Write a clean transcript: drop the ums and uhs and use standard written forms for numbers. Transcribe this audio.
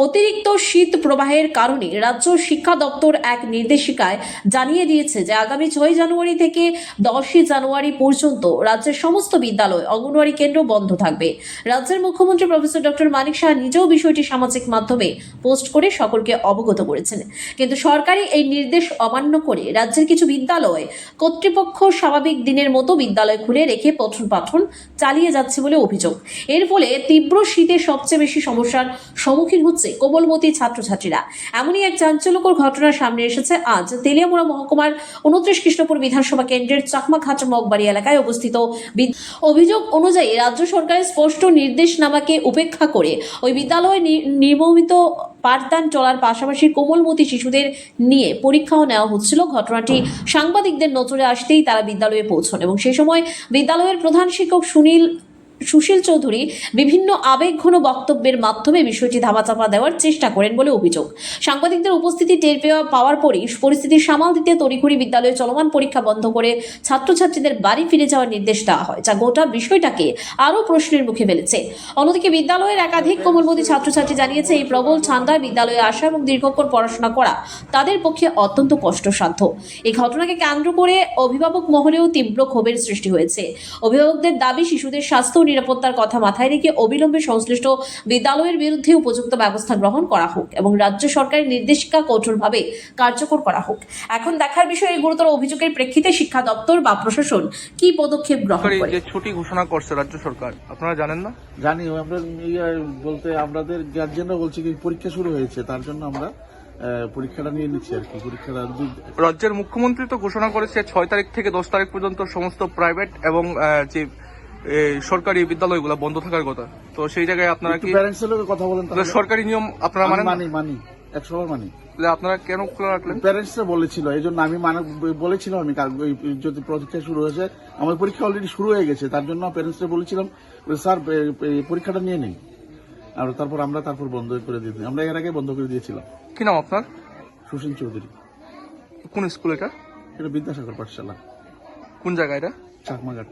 অতিরিক্ত শীত প্রবাহের কারণে রাজ্য শিক্ষা দপ্তর এক নির্দেশিকায় জানিয়ে দিয়েছে যে আগামী 6 জানুয়ারি থেকে 10 জানুয়ারি পর্যন্ত রাজ্যের সমস্ত বিদ্যালয় অঙ্গনওয়াড়ি কেন্দ্র বন্ধ থাকবে। রাজ্যের মুখ্যমন্ত্রী প্রফেসর ডক্টর মানিক সাহা নিজেও বিষয়টি সামাজিক মাধ্যমে পোস্ট করে সকলকে অবগত করেছেন, কিন্তু সরকারি এই নির্দেশ অমান্য করে রাজ্যের কিছু বিদ্যালয় কর্তৃপক্ষ স্বাভাবিক দিনের মতো বিদ্যালয় খুলে রেখে পঠন পাঠন চালিয়ে যাচ্ছে বলে অভিযোগ। এর ফলে তীব্র শীতে সবচেয়ে বেশি সমস্যার সম্মুখীন হচ্ছে কোমলমতি ছাত্রছাত্রীরা। এমনই এক চাঞ্চল্যকর ঘটনা সামনে এসেছে আজ তেলিয়ামুড়া মহকুমার 29 কৃষ্ণপুর বিধানসভা কেন্দ্রের চাকমাঘাট মগবাড়ি এলাকায় অবস্থিত। অভিযোগ অনুযায়ী রাজ্য সরকারের স্পষ্ট নির্দেশনামাকে উপেক্ষা করে ওই বিদ্যালয়ে নিয়মিত পাঠদান চলার পাশাপাশি কোমলমতি শিশুদের নিয়ে পরীক্ষাও নেওয়া হচ্ছিল। ঘটনাটি সাংবাদিকদের নজরে আসতেই তারা বিদ্যালয়ে পৌঁছন এবং সেই সময় বিদ্যালয়ের প্রধান শিক্ষক সুশীল চৌধুরী বিভিন্ন আবেগঘন বক্তব্যের মাধ্যমে বিষয়টি ধামাচাপা দেওয়ার চেষ্টা করেন বলে অভিযোগ। সাংবাদিকদের উপস্থিতি টের পাওয়ার পরই পরিস্থিতি সামাল দিতে তড়িঘড়ি বিদ্যালয়ে চলমান পরীক্ষা বন্ধ করে ছাত্রছাত্রীদের বাড়ি ফিরে যাওয়ার নির্দেশ দেওয়া হয়, যা গোটা বিষয়টাকে আরও প্রশ্নের মুখে ফেলেছে। অন্যদিকে বিদ্যালয়ের একাধিক কোমলমতি ছাত্রছাত্রী জানিয়েছে এই প্রবল ঠান্ডায় বিদ্যালয়ে আসা এবং দীর্ঘক্ষণ পড়াশোনা করা তাদের পক্ষে অত্যন্ত কষ্টসাধ্য। এই ঘটনাকে কেন্দ্র করে অভিভাবক মহলেও তীব্র ক্ষোভের সৃষ্টি হয়েছে। অভিভাবকদের দাবি, শিশুদের স্বাস্থ্য ও নিরাপত্তার কথা মাথায় রেখে অবিলম্বে সংশ্লিষ্ট বিদ্যালয়ের বিরুদ্ধে উপযুক্ত ব্যবস্থা গ্রহণ করা হোক এবং রাজ্য সরকারের নির্দেশিকা কঠোরভাবে কার্যকর করা হোক। এখন দেখার বিষয়, এই গুরুতর অভিযোগের প্রেক্ষিতে শিক্ষা দপ্তর বা প্রশাসন কি পদক্ষেপ গ্রহণ করে। যে ছুটি ঘোষণা করছে রাজ্য সরকার, আপনারা জানেন না? জানি, আমরা বলতে আপনাদের গার্জেনরা বলছে কি পরীক্ষা শুরু হয়েছে, তার জন্য আমরা পরীক্ষাটা নিয়ে নিচ্ছি আর কি। পরীক্ষাটা রাজ্যের মুখ্যমন্ত্রী তো ঘোষণা করেছে 6 তারিখ থেকে 10 তারিখ পর্যন্ত সমস্ত প্রাইভেট এবং যে সরকারি বিদ্যালয়গুলো বন্ধ থাকার কথা। তো সেই জায়গায় আপনারা কি প্যারেন্টসের লোকের কথা বলেন? সরকারি নিয়ম আপনারা মানি 100% মানি। আপনারা কেন খোলা রাখলেন? প্যারেন্টসরা বলেছিল, এই জন্য আমি বলেছিলাম আমি যদি পরীক্ষা শুরু হয়েছে, আমার পরীক্ষা অলরেডি শুরু হয়ে গেছে, তার জন্য প্যারেন্টসরা বলেছিলাম স্যার পরীক্ষাটা নিয়ে নেই। আর তারপর বন্ধ করে দিয়েছি, আমরা এর আগে বন্ধ করে দিয়েছিলাম। কি নাম আপনার? সুশীল চৌধুরী। কোন স্কুল এটা? এটা বিদ্যাসাগর পাঠশালা। কোন জায়গায় এটা? চাকমাঘাট।